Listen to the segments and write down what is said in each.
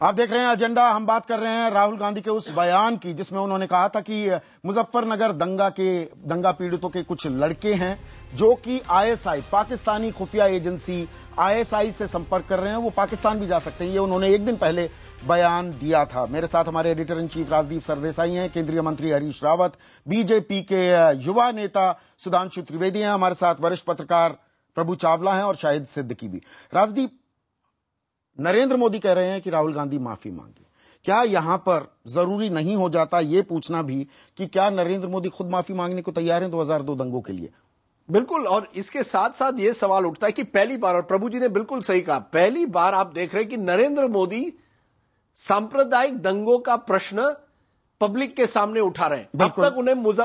आप देख रहे हैं एजेंडा। हम बात कर रहे हैं राहुल गांधी के उस बयान की जिसमें उन्होंने कहा था कि मुजफ्फरनगर दंगा पीड़ितों के कुछ लड़के हैं जो कि आईएसआई पाकिस्तानी खुफिया एजेंसी आईएसआई से संपर्क कर रहे हैं, वो पाकिस्तान भी जा सकते हैं। ये उन्होंने एक दिन पहले बयान दिया था। मेरे साथ हमारे editor in chief Rajdeep Sardesai हैं, केंद्रीय मंत्री हरीश रावत, बीजेपी के युवा नेता सुधांशु त्रिवेदी हैं, हमारे साथ वरिष्ठ पत्रकार प्रभु चावला हैं और शाहिद सिद्दीकी भी। राजदीप, नरेंद्र मोदी कह रहे हैं कि राहुल गांधी माफी मांगे। क्या यहां पर जरूरी नहीं हो जाता यह पूछना भी कि क्या नरेंद्र मोदी खुद माफी मांगने को तैयार हैं 2002 दंगों के लिए? बिल्कुल। और इसके साथ साथ यह सवाल उठता है कि पहली बार, और प्रभु जी ने बिल्कुल सही कहा, पहली बार आप देख रहे हैं कि नरेंद्र मोदी सांप्रदायिक दंगों का प्रश्न पब्लिक के सामने उठा रहे हैं। अब तक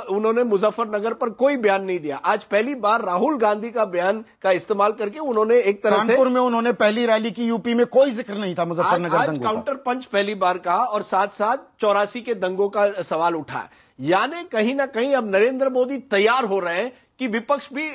उन्होंने मुजफ्फरनगर पर कोई बयान नहीं दिया। आज पहली बार राहुल गांधी का बयान का इस्तेमाल करके उन्होंने एक तरह से कानपुर में उन्होंने पहली रैली की, यूपी में कोई जिक्र नहीं था मुजफ्फरनगर आज दंगों काउंटर पंच पहली बार कहा और साथ साथ 84 के दंगों का सवाल उठा। यानी कहीं ना कहीं अब नरेंद्र मोदी तैयार हो रहे हैं कि विपक्ष भी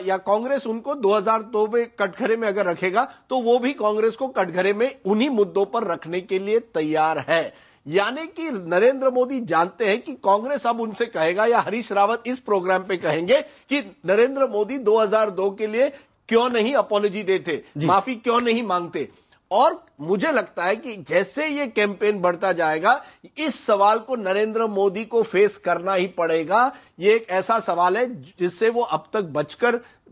या कांग्रेस उनको 2002 में कटघरे में अगर रखेगा तो वो भी कांग्रेस को कटघरे में उन्हीं मुद्दों पर रखने के लिए तैयार है। यानी कि नरेंद्र मोदी जानते हैं कि कांग्रेस अब उनसे कहेगा, या हरीश रावत इस प्रोग्राम पे कहेंगे कि नरेंद्र मोदी 2002 के लिए क्यों नहीं अपॉलॉजी देते, माफी क्यों नहीं मांगते। और मुझे लगता है कि जैसे ये कैंपेन बढ़ता जाएगा, इस सवाल को नरेंद्र मोदी को फेस करना ही पड़ेगा। ये एक ऐसा सवाल है जिससे वो अब तक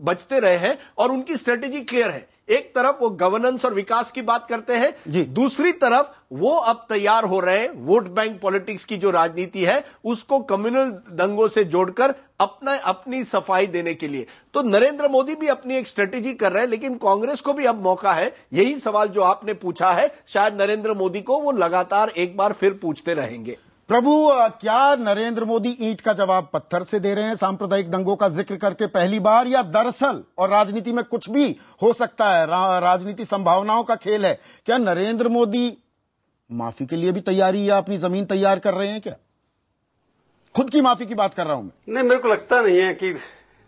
बचते रहे हैं और उनकी स्ट्रेटेजी क्लियर है। एक तरफ वो गवर्नेंस और विकास की बात करते हैं, दूसरी तरफ वो अब तैयार हो रहे हैं वोट बैंक पॉलिटिक्स की जो राजनीति है उसको कम्युनल दंगों से जोड़कर अपनी सफाई देने के लिए। तो नरेंद्र मोदी भी अपनी एक स्ट्रेटेजी कर रहे हैं, लेकिन कांग्रेस को भी अब मौका है। यही सवाल जो आपने पूछा है, शायद नरेंद्र मोदी को वो लगातार एक बार फिर पूछते रहेंगे। प्रभु, क्या नरेंद्र मोदी ईंट का जवाब पत्थर से दे रहे हैं सांप्रदायिक दंगों का जिक्र करके पहली बार, या दरअसल, और राजनीति में कुछ भी हो सकता है, राजनीति संभावनाओं का खेल है, क्या नरेंद्र मोदी माफी के लिए भी तैयारी या अपनी जमीन तैयार कर रहे हैं? क्या खुद की माफी की बात कर रहा हूं मैं? नहीं, मेरे को लगता नहीं है कि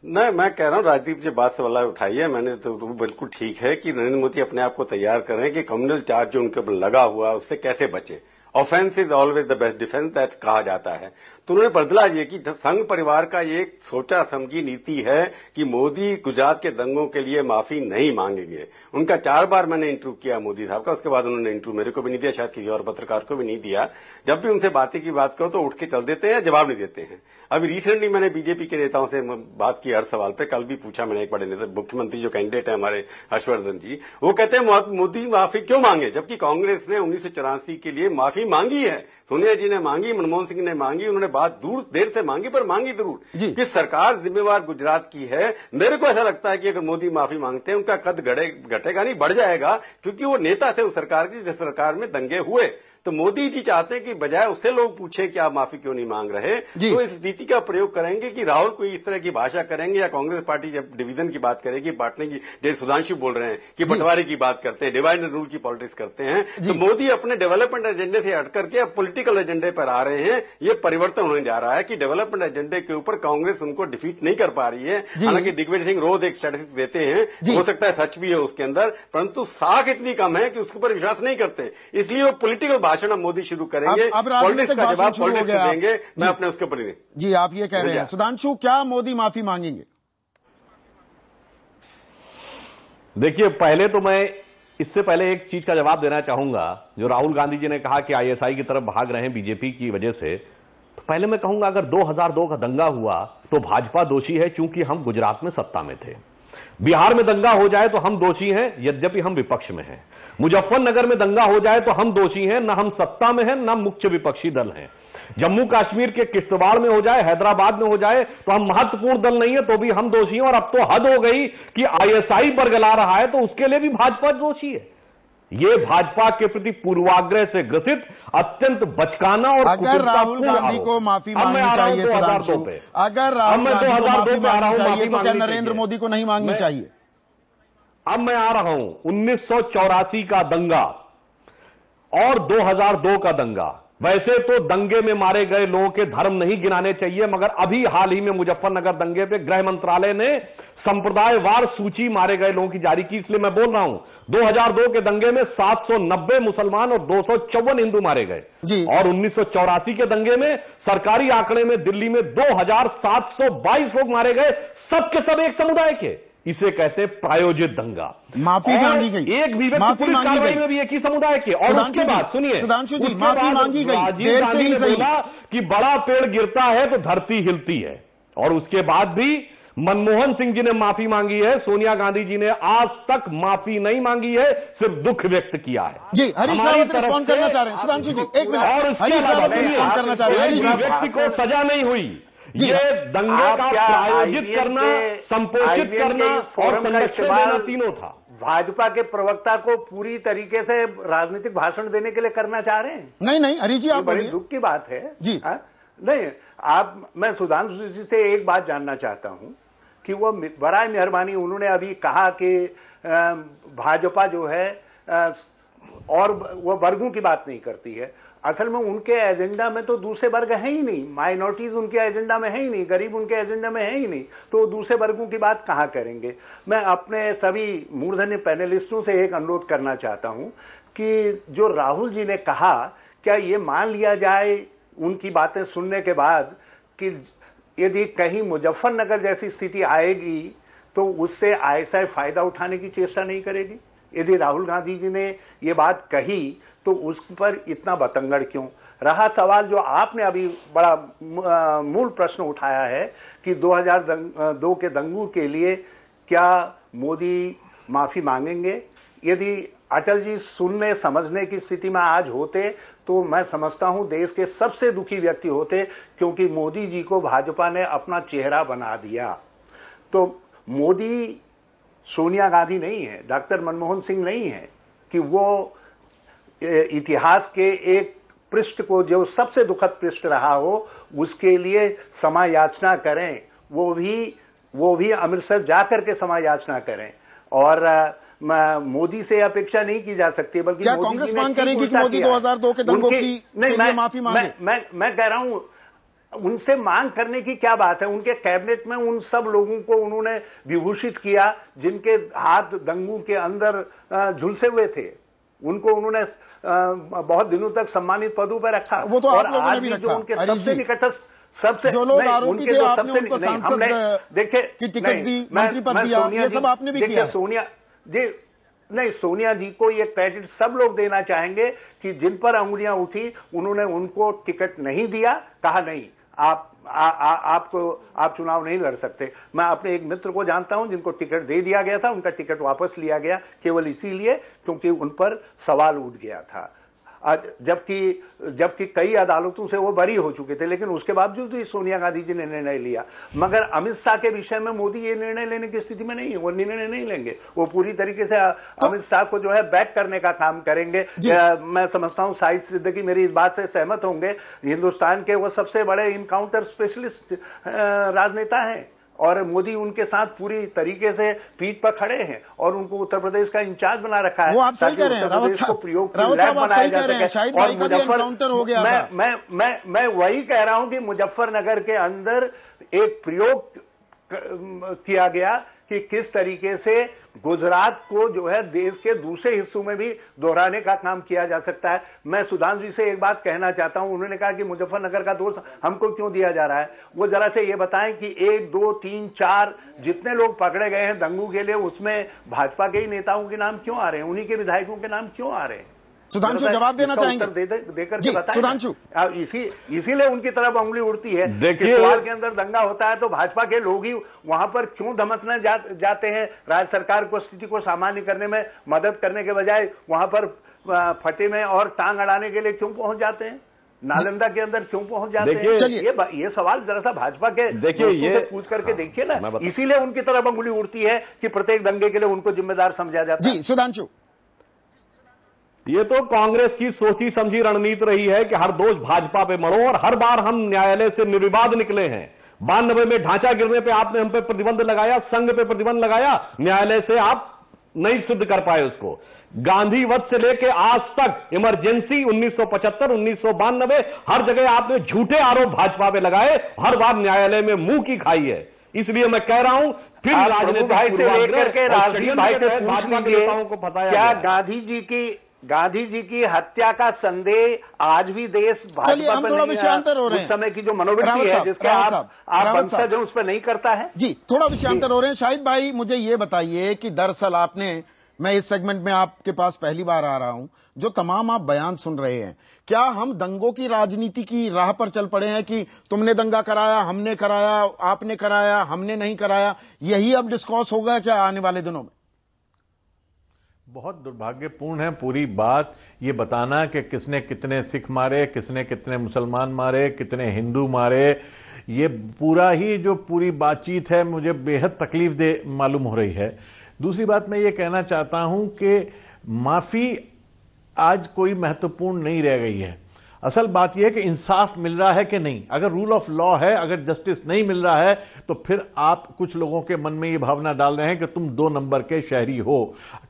नहीं, मैं कह रहा हूं राजदीप जो बात सवाल उठाई है मैंने, तो बिल्कुल ठीक है कि नरेंद्र मोदी अपने आप को तैयार कर रहे हैं कि कम्युनल चार्ज जो उनके ऊपर लगा हुआ है उससे कैसे बचे। Offence is always the best defence, that कहा जाता है। तो उन्होंने बदला ये कि संघ परिवार का ये एक सोचा समझी नीति है कि मोदी गुजरात के दंगों के लिए माफी नहीं मांगेंगे। उनका 4 बार मैंने इंटरव्यू किया मोदी साहब का, उसके बाद उन्होंने इंटरव्यू मेरे को भी नहीं दिया, शायद किसी और पत्रकार को भी नहीं दिया। जब भी उनसे बातें की बात करो तो उठ के चल देते हैं, जवाब नहीं देते हैं। अभी रिसेंटली मैंने बीजेपी के नेताओं से बात की हर सवाल पे, कल भी पूछा मैंने एक बड़े नेता, मुख्यमंत्री जो कैंडिडेट है हमारे हर्षवर्धन जी, वो कहते हैं मोदी माफी क्यों मांगे, जबकि कांग्रेस ने 1984 के लिए माफी मांगी है। सोनिया जी ने मांगी, मनमोहन सिंह ने मांगी, उन्होंने बात देर से मांगी पर मांगी जरूर कि सरकार जिम्मेवार गुजरात की है। मेरे को ऐसा लगता है कि अगर मोदी माफी मांगते हैं उनका कद घटेगा नहीं, बढ़ जाएगा, क्योंकि वो नेता थे उस सरकार की जिस सरकार में दंगे हुए। तो मोदी जी चाहते हैं कि बजाय उससे लोग पूछे कि आप माफी क्यों नहीं मांग रहे, तो इस नीति का प्रयोग करेंगे कि राहुल कोई इस तरह की भाषा करेंगे, या कांग्रेस पार्टी जब डिवीजन की बात करेगी, बांटने की, जैसे सुधांशु बोल रहे हैं कि बंटवारे की बात करते हैं, डिवाइड एंड रूल की पॉलिटिक्स करते हैं, तो मोदी अपने डेवलपमेंट एजेंडे से हट करके अब पॉलिटिकल एजेंडे पर आ रहे हैं। ये परिवर्तन होने जा रहा है कि डेवलपमेंट एजेंडे के ऊपर कांग्रेस उनको डिफीट नहीं कर पा रही है। हालांकि दिग्विजय सिंह रोज एक स्टैटिस्टिक्स देते हैं, हो सकता है सच भी है उसके अंदर, परंतु साख इतनी कम है कि उसके ऊपर विश्वास नहीं करते, इसलिए वो पॉलिटिकल भाषण अब मोदी शुरू करेंगे। अब पॉलिटिक्स का जवाब पॉलिटिक्स देंगे, मैं अपने उसके ऊपर नहीं। जी, आप ये कह रहे हैं सुधांशु, क्या मोदी माफी मांगेंगे? देखिए, पहले तो मैं इससे पहले एक चीज का जवाब देना चाहूंगा। जो राहुल गांधी जी ने कहा कि आईएसआई की तरफ भाग रहे हैं बीजेपी की वजह से, तो पहले मैं कहूंगा अगर 2002 का दंगा हुआ तो भाजपा दोषी है, क्योंकि हम गुजरात में सत्ता में थे। बिहार में दंगा हो जाए तो हम दोषी हैं, यद्यपि हम विपक्ष में हैं। मुजफ्फरनगर में दंगा हो जाए तो हम दोषी हैं, न हम सत्ता में हैं न मुख्य विपक्षी दल हैं। जम्मू कश्मीर के किश्तवाड़ में हो जाए, हैदराबाद में हो जाए तो हम महत्वपूर्ण दल नहीं है, तो भी हम दोषी हैं। और अब तो हद हो गई कि आईएसआई बरगला रहा है, तो उसके लिए भी भाजपा दोषी है। ये भाजपा के प्रति पूर्वाग्रह से ग्रसित अत्यंत बचकाना और अगर राहुल गांधी को माफी मांगनी चाहिए सुधांशु, अगर राहुल गांधी को माफी मांगनी चाहिए तो क्या नरेंद्र मोदी को नहीं मांगनी चाहिए? अब मैं आ रहा हूं 1984 का दंगा और 2002 का दंगा, वैसे तो दंगे में मारे गए लोगों के धर्म नहीं गिनाने चाहिए, मगर अभी हाल ही में मुजफ्फरनगर दंगे पे गृह मंत्रालय ने संप्रदायवार सूची मारे गए लोगों की जारी की, इसलिए मैं बोल रहा हूं 2002 के दंगे में 790 मुसलमान और 254 हिंदू मारे गए और 1984 के दंगे में सरकारी आंकड़े में दिल्ली में 2722 लोग मारे गए, सबके सब एक समुदाय के। इसे कहते प्रायोजित दंगा। माफी मांगी गई, एक भी व्यक्ति पुलिस कार्रवाई में भी एक ही समुदाय के। और उसके बाद सुनिए, सुधांशु जी, माफी मांगी गई, राजीव गांधी ने बोला कि बड़ा पेड़ गिरता है तो धरती हिलती है, और उसके बाद भी मनमोहन सिंह जी ने माफी मांगी है, सोनिया गांधी जी ने आज तक माफी नहीं मांगी है, सिर्फ दुख व्यक्त किया है। जी, हरीश रावत रिस्पॉन्ड करना चाह रहे हैं। सुधांशु जी एक मिनट, और हरीश रावत रिस्पॉन्ड करना चाह रहे हैं। हरीश व्यक्ति को सजा नहीं हुई, ये दंगे का प्रायोजित करना, संपोषित करना और संरक्षण देना तीनों था। भाजपा के प्रवक्ता को पूरी तरीके से राजनीतिक भाषण देने के लिए करना चाह रहे हैं। नहीं हरीश जी, आप बड़ी दुख की बात है जी। नहीं, मैं सुधांशु जी से एक बात जानना चाहता हूं कि वो बराए मेहरबानी, उन्होंने अभी कहा कि भाजपा जो है और वो वर्गों की बात नहीं करती है। असल में उनके एजेंडा में तो दूसरे वर्ग है ही नहीं, माइनॉरिटीज उनके एजेंडा में है ही नहीं, गरीब उनके एजेंडा में है ही नहीं, तो दूसरे वर्गों की बात कहां करेंगे। मैं अपने सभी मूर्धन्य पैनलिस्टों से एक अनुरोध करना चाहता हूं कि जो राहुल जी ने कहा, क्या ये मान लिया जाए उनकी बातें सुनने के बाद कि यदि कहीं मुजफ्फरनगर जैसी स्थिति आएगी तो उससे आईएसआई फायदा उठाने की चेष्टा नहीं करेगी। यदि राहुल गांधी जी ने ये बात कही तो उस पर इतना बतंगड़ क्यों। रहा सवाल जो आपने अभी बड़ा मूल प्रश्न उठाया है कि 2002 के दंगों के लिए क्या मोदी माफी मांगेंगे। यदि अटल जी सुनने समझने की स्थिति में आज होते तो मैं समझता हूं देश के सबसे दुखी व्यक्ति होते, क्योंकि मोदी जी को भाजपा ने अपना चेहरा बना दिया। तो मोदी सोनिया गांधी नहीं है, डॉक्टर मनमोहन सिंह नहीं है कि वो इतिहास के एक पृष्ठ को, जो सबसे दुखद पृष्ठ रहा हो, उसके लिए क्षमा याचना करें। वो भी अमृतसर जाकर के क्षमा याचना करें। और मोदी से अपेक्षा नहीं की जा सकती, बल्कि क्या कांग्रेस मांग करेगी कि मोदी 2002 के दंगों की माफी मांगे? मैं कह रहा हूं उनसे मांग करने की क्या बात है। उनके कैबिनेट में उन सब लोगों को उन्होंने विभूषित किया जिनके हाथ दंगों के अंदर झुलसे हुए थे, उनको उन्होंने बहुत दिनों तक सम्मानित पदों पर रखा। वो तो आप लोगों ने भी रखा। उनके सबसे निकटस्थ, सबसे जो लोग आरोपी थे, आपने उनको सांसद की टिकट दी, मंत्री पद दिया, ये सब आपने भी किया। सोनिया जी नहीं, सोनिया जी को ये क्रेडिट सब लोग देना चाहेंगे कि जिन पर अंगुलियां उठी उन्होंने उनको टिकट नहीं दिया, कहा नहीं आप चुनाव नहीं लड़ सकते। मैं अपने एक मित्र को जानता हूं जिनको टिकट दे दिया गया था, उनका टिकट वापस लिया गया केवल इसीलिए क्योंकि उन पर सवाल उठ गया था, जबकि कई अदालतों से वो बरी हो चुके थे। लेकिन उसके बावजूद भी सोनिया गांधी जी ने निर्णय लिया। मगर अमित शाह के विषय में मोदी ये निर्णय लेने की स्थिति में नहीं है, वो निर्णय नहीं लेंगे। वो पूरी तरीके से अमित शाह को जो है बैक करने का काम करेंगे। मैं समझता हूं शाहिद सिद्दीकी मेरी इस बात से सहमत होंगे। हिंदुस्तान के वो सबसे बड़े इनकाउंटर स्पेशलिस्ट राजनेता हैं और मोदी उनके साथ पूरी तरीके से पीठ पर खड़े हैं और उनको उत्तर प्रदेश का इंचार्ज बना रखा है। वो आप सही कह रहे हैं रावत साहब, आप सही कह रहे हैं। शाहिद भाई का भी एनकाउंटर हो गया था। मैं वही कह रहा हूं कि मुजफ्फरनगर के अंदर एक प्रयोग किया गया कि किस तरीके से गुजरात को जो है देश के दूसरे हिस्सों में भी दोहराने का काम किया जा सकता है। मैं सुधांशु जी से एक बात कहना चाहता हूं। उन्होंने कहा कि मुजफ्फरनगर का दोष हमको क्यों दिया जा रहा है। वो जरा से ये बताएं कि 1, 2, 3, 4 जितने लोग पकड़े गए हैं दंगों के लिए, उसमें भाजपा के ही नेताओं के नाम क्यों आ रहे हैं, उन्हीं के विधायकों के नाम क्यों आ रहे हैं। सुधांशु जवाब देना चाहेंगे? देकर के बताएं। सुधांशु, इसीलिए उनकी तरफ उंगली उड़ती है। देखिए, सवाल के अंदर दंगा होता है तो भाजपा के लोग ही वहां पर क्यों धमकने जाते हैं। राज्य सरकार को स्थिति को सामान्य करने में मदद करने के बजाय वहां पर फटे में और टांग अड़ाने के लिए क्यों पहुंच जाते हैं। नालंदा के अंदर क्यों पहुंच जाते हैं। ये सवाल जरा सा भाजपा के ये पूछ करके देखिए ना। इसीलिए उनकी तरफ उंगली उड़ती है कि प्रत्येक दंगे के लिए उनको जिम्मेदार समझा जाता है। जी सुधांशु, ये तो कांग्रेस की सोची समझी रणनीति रही है कि हर दोष भाजपा पे मढ़ो, और हर बार हम न्यायालय से निर्विवाद निकले हैं। 92 में ढांचा गिरने पे आपने हम पे प्रतिबंध लगाया, संघ पे प्रतिबंध लगाया, न्यायालय से आप नहीं सिद्ध कर पाए उसको। गांधी वध से लेके आज तक इमरजेंसी 1975, 1992 हर जगह आपने झूठे आरोप भाजपा पे लगाए, हर बार न्यायालय में मुंह की खाई है। इसलिए मैं कह रहा हूं फिर राजनीतिक भाई से लेकर के राजनीतिक भाई से भाजपा के नेताओं को बताया क्या गांधी जी की हत्या का संदेह आज भी देश भाजपा हम थोड़ा विषयांतर हो रहे हैं। उस समय की जो मनोवृत्ति है जिसके आप वंशज हैं उस पर नहीं करता है जी, थोड़ा विषयांतर हो रहे हैं। शाहिद भाई मुझे ये बताइए कि दरअसल आपने, मैं इस सेगमेंट में आपके पास पहली बार आ रहा हूं, जो तमाम आप बयान सुन रहे हैं, क्या हम दंगों की राजनीति की राह पर चल पड़े हैं कि तुमने दंगा कराया, हमने कराया, आपने कराया, हमने नहीं कराया, यही अब डिस्कॉर्स होगा क्या आने वाले दिनों में? बहुत दुर्भाग्यपूर्ण है पूरी बात ये बताना कि किसने कितने सिख मारे, किसने कितने मुसलमान मारे, कितने हिंदू मारे। ये पूरा ही जो पूरी बातचीत है मुझे बेहद तकलीफ दे मालूम हो रही है। दूसरी बात मैं ये कहना चाहता हूं कि माफी आज कोई महत्वपूर्ण नहीं रह गई है। असल बात यह है कि इंसाफ मिल रहा है कि नहीं। अगर रूल ऑफ लॉ है, अगर जस्टिस नहीं मिल रहा है तो फिर आप कुछ लोगों के मन में ये भावना डाल रहे हैं कि तुम 2 नंबर के शहरी हो।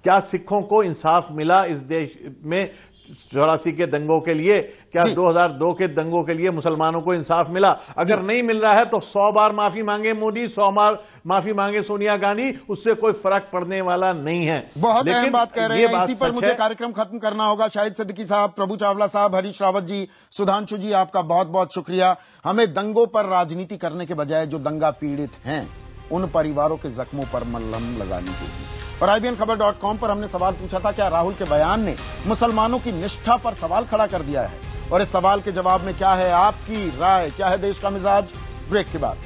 क्या सिखों को इंसाफ मिला इस देश में 84 के दंगों के लिए? क्या 2002 के दंगों के लिए मुसलमानों को इंसाफ मिला? अगर नहीं मिल रहा है तो 100 बार माफी मांगे मोदी, 100 बार माफी मांगे सोनिया गांधी, उससे कोई फर्क पड़ने वाला नहीं है। बहुत अहम बात कह रहे हैं। इसी पर मुझे कार्यक्रम खत्म करना होगा। शाहिद सिद्दीकी साहब, प्रभु चावला साहब, हरीश रावत जी, सुधांशु जी, आपका बहुत बहुत शुक्रिया। हमें दंगों पर राजनीति करने के बजाय जो दंगा पीड़ित हैं उन परिवारों के जख्मों पर मलहम लगानी होगी। और IBNखबर.com पर हमने सवाल पूछा था, क्या राहुल के बयान ने मुसलमानों की निष्ठा पर सवाल खड़ा कर दिया है? और इस सवाल के जवाब में क्या है आपकी राय, क्या है देश का मिजाज? ब्रेक के बाद।